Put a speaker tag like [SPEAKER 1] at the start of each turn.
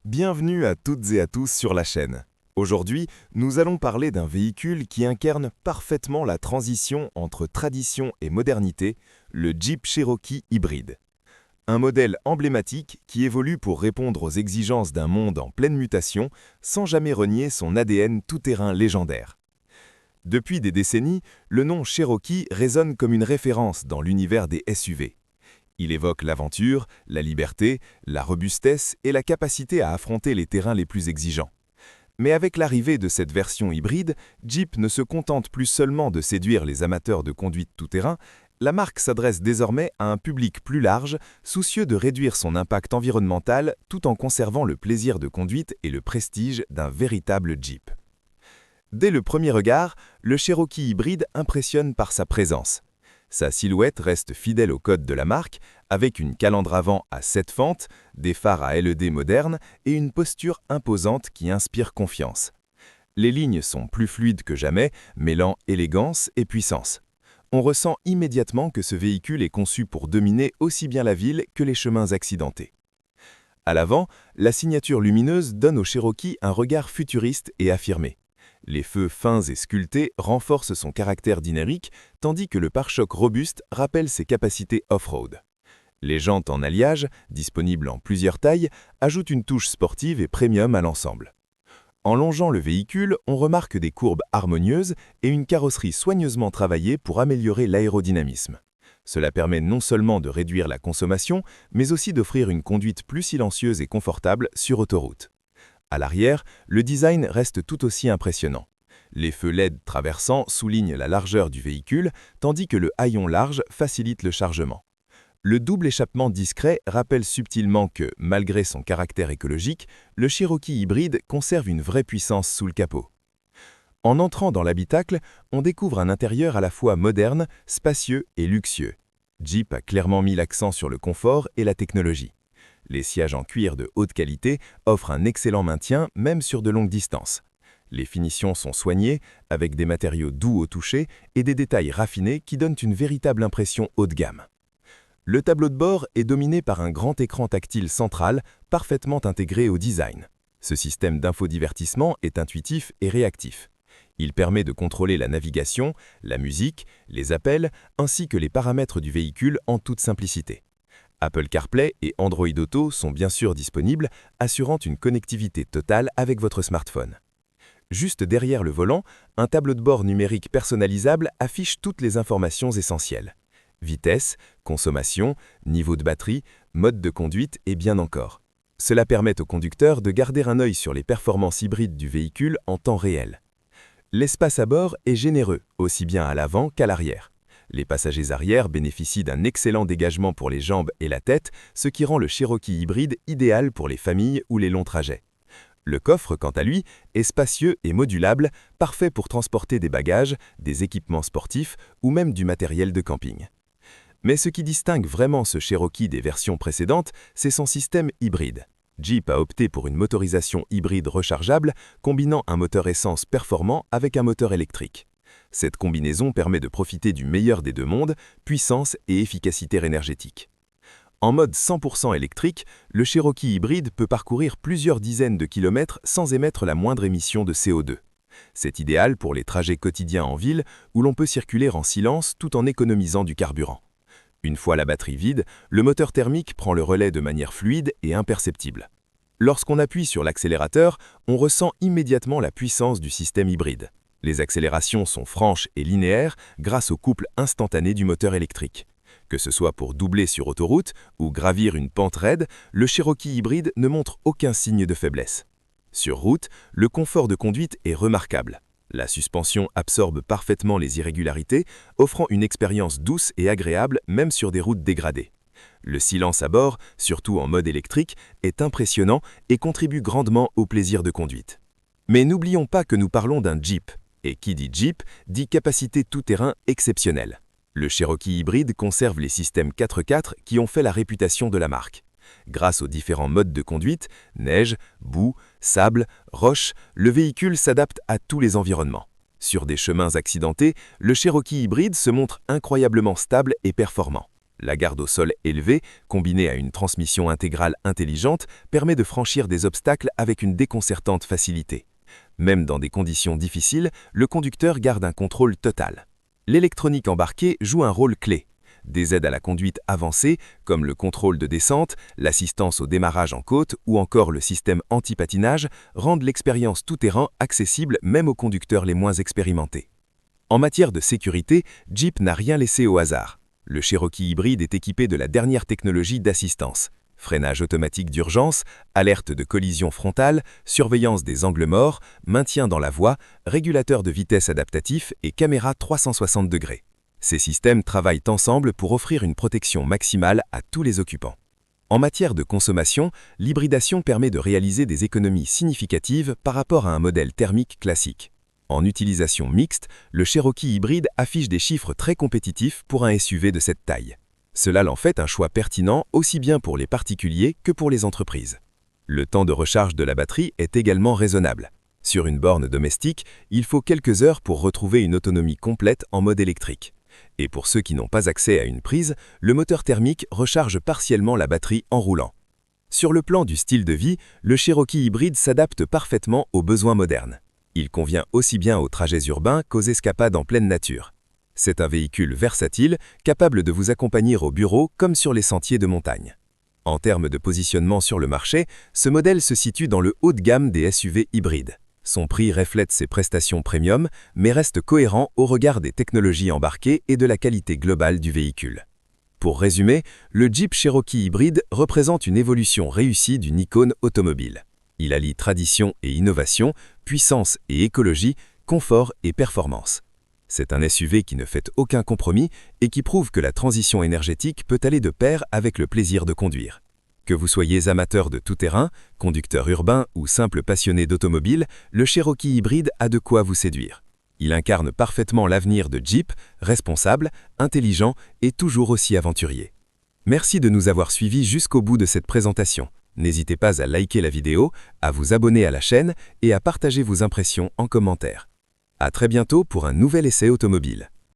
[SPEAKER 1] Bienvenue à toutes et à tous sur la chaîne. Aujourd'hui, nous allons parler d'un véhicule qui incarne parfaitement la transition entre tradition et modernité, le Jeep Cherokee hybride. Un modèle emblématique qui évolue pour répondre aux exigences d'un monde en pleine mutation sans jamais renier son ADN tout-terrain légendaire. Depuis des décennies, le nom Cherokee résonne comme une référence dans l'univers des SUV. Il évoque l'aventure, la liberté, la robustesse et la capacité à affronter les terrains les plus exigeants. Mais avec l'arrivée de cette version hybride, Jeep ne se contente plus seulement de séduire les amateurs de conduite tout-terrain, la marque s'adresse désormais à un public plus large, soucieux de réduire son impact environnemental tout en conservant le plaisir de conduite et le prestige d'un véritable Jeep. Dès le premier regard, le Cherokee hybride impressionne par sa présence. Sa silhouette reste fidèle au code de la marque, avec une calandre avant à 7 fentes, des phares à LED modernes et une posture imposante qui inspire confiance. Les lignes sont plus fluides que jamais, mêlant élégance et puissance. On ressent immédiatement que ce véhicule est conçu pour dominer aussi bien la ville que les chemins accidentés. À l'avant, la signature lumineuse donne au Cherokee un regard futuriste et affirmé. Les feux fins et sculptés renforcent son caractère dynamique, tandis que le pare-choc robuste rappelle ses capacités off-road. Les jantes en alliage, disponibles en plusieurs tailles, ajoutent une touche sportive et premium à l'ensemble. En longeant le véhicule, on remarque des courbes harmonieuses et une carrosserie soigneusement travaillée pour améliorer l'aérodynamisme. Cela permet non seulement de réduire la consommation, mais aussi d'offrir une conduite plus silencieuse et confortable sur autoroute. À l'arrière, le design reste tout aussi impressionnant. Les feux LED traversants soulignent la largeur du véhicule, tandis que le haillon large facilite le chargement. Le double échappement discret rappelle subtilement que, malgré son caractère écologique, le Cherokee hybride conserve une vraie puissance sous le capot. En entrant dans l'habitacle, on découvre un intérieur à la fois moderne, spacieux et luxueux. Jeep a clairement mis l'accent sur le confort et la technologie. Les sièges en cuir de haute qualité offrent un excellent maintien même sur de longues distances. Les finitions sont soignées, avec des matériaux doux au toucher et des détails raffinés qui donnent une véritable impression haut de gamme. Le tableau de bord est dominé par un grand écran tactile central, parfaitement intégré au design. Ce système d'infodivertissement est intuitif et réactif. Il permet de contrôler la navigation, la musique, les appels, ainsi que les paramètres du véhicule en toute simplicité. Apple CarPlay et Android Auto sont bien sûr disponibles, assurant une connectivité totale avec votre smartphone. Juste derrière le volant, un tableau de bord numérique personnalisable affiche toutes les informations essentielles. Vitesse, consommation, niveau de batterie, mode de conduite et bien encore. Cela permet au conducteur de garder un œil sur les performances hybrides du véhicule en temps réel. L'espace à bord est généreux, aussi bien à l'avant qu'à l'arrière. Les passagers arrière bénéficient d'un excellent dégagement pour les jambes et la tête, ce qui rend le Cherokee hybride idéal pour les familles ou les longs trajets. Le coffre, quant à lui, est spacieux et modulable, parfait pour transporter des bagages, des équipements sportifs ou même du matériel de camping. Mais ce qui distingue vraiment ce Cherokee des versions précédentes, c'est son système hybride. Jeep a opté pour une motorisation hybride rechargeable, combinant un moteur essence performant avec un moteur électrique. Cette combinaison permet de profiter du meilleur des deux mondes, puissance et efficacité énergétique. En mode 100% électrique, le Cherokee hybride peut parcourir plusieurs dizaines de kilomètres sans émettre la moindre émission de CO2. C'est idéal pour les trajets quotidiens en ville où l'on peut circuler en silence tout en économisant du carburant. Une fois la batterie vide, le moteur thermique prend le relais de manière fluide et imperceptible. Lorsqu'on appuie sur l'accélérateur, on ressent immédiatement la puissance du système hybride. Les accélérations sont franches et linéaires grâce au couple instantané du moteur électrique. Que ce soit pour doubler sur autoroute ou gravir une pente raide, le Cherokee hybride ne montre aucun signe de faiblesse. Sur route, le confort de conduite est remarquable. La suspension absorbe parfaitement les irrégularités, offrant une expérience douce et agréable même sur des routes dégradées. Le silence à bord, surtout en mode électrique, est impressionnant et contribue grandement au plaisir de conduite. Mais n'oublions pas que nous parlons d'un Jeep. Et qui dit Jeep, dit capacité tout-terrain exceptionnelle. Le Cherokee hybride conserve les systèmes 4x4 qui ont fait la réputation de la marque. Grâce aux différents modes de conduite, neige, boue, sable, roche, le véhicule s'adapte à tous les environnements. Sur des chemins accidentés, le Cherokee hybride se montre incroyablement stable et performant. La garde au sol élevée, combinée à une transmission intégrale intelligente, permet de franchir des obstacles avec une déconcertante facilité. Même dans des conditions difficiles, le conducteur garde un contrôle total. L'électronique embarquée joue un rôle clé. Des aides à la conduite avancées, comme le contrôle de descente, l'assistance au démarrage en côte ou encore le système anti-patinage, rendent l'expérience tout-terrain accessible même aux conducteurs les moins expérimentés. En matière de sécurité, Jeep n'a rien laissé au hasard. Le Cherokee hybride est équipé de la dernière technologie d'assistance. Freinage automatique d'urgence, alerte de collision frontale, surveillance des angles morts, maintien dans la voie, régulateur de vitesse adaptatif et caméra 360 degrés. Ces systèmes travaillent ensemble pour offrir une protection maximale à tous les occupants. En matière de consommation, l'hybridation permet de réaliser des économies significatives par rapport à un modèle thermique classique. En utilisation mixte, le Cherokee hybride affiche des chiffres très compétitifs pour un SUV de cette taille. Cela l'en fait un choix pertinent aussi bien pour les particuliers que pour les entreprises. Le temps de recharge de la batterie est également raisonnable. Sur une borne domestique, il faut quelques heures pour retrouver une autonomie complète en mode électrique. Et pour ceux qui n'ont pas accès à une prise, le moteur thermique recharge partiellement la batterie en roulant. Sur le plan du style de vie, le Cherokee hybride s'adapte parfaitement aux besoins modernes. Il convient aussi bien aux trajets urbains qu'aux escapades en pleine nature. C'est un véhicule versatile, capable de vous accompagner au bureau comme sur les sentiers de montagne. En termes de positionnement sur le marché, ce modèle se situe dans le haut de gamme des SUV hybrides. Son prix reflète ses prestations premium, mais reste cohérent au regard des technologies embarquées et de la qualité globale du véhicule. Pour résumer, le Jeep Cherokee hybride représente une évolution réussie d'une icône automobile. Il allie tradition et innovation, puissance et écologie, confort et performance. C'est un SUV qui ne fait aucun compromis et qui prouve que la transition énergétique peut aller de pair avec le plaisir de conduire. Que vous soyez amateur de tout-terrain, conducteur urbain ou simple passionné d'automobile, le Cherokee hybride a de quoi vous séduire. Il incarne parfaitement l'avenir de Jeep, responsable, intelligent et toujours aussi aventurier. Merci de nous avoir suivis jusqu'au bout de cette présentation. N'hésitez pas à liker la vidéo, à vous abonner à la chaîne et à partager vos impressions en commentaire. À très bientôt pour un nouvel essai automobile.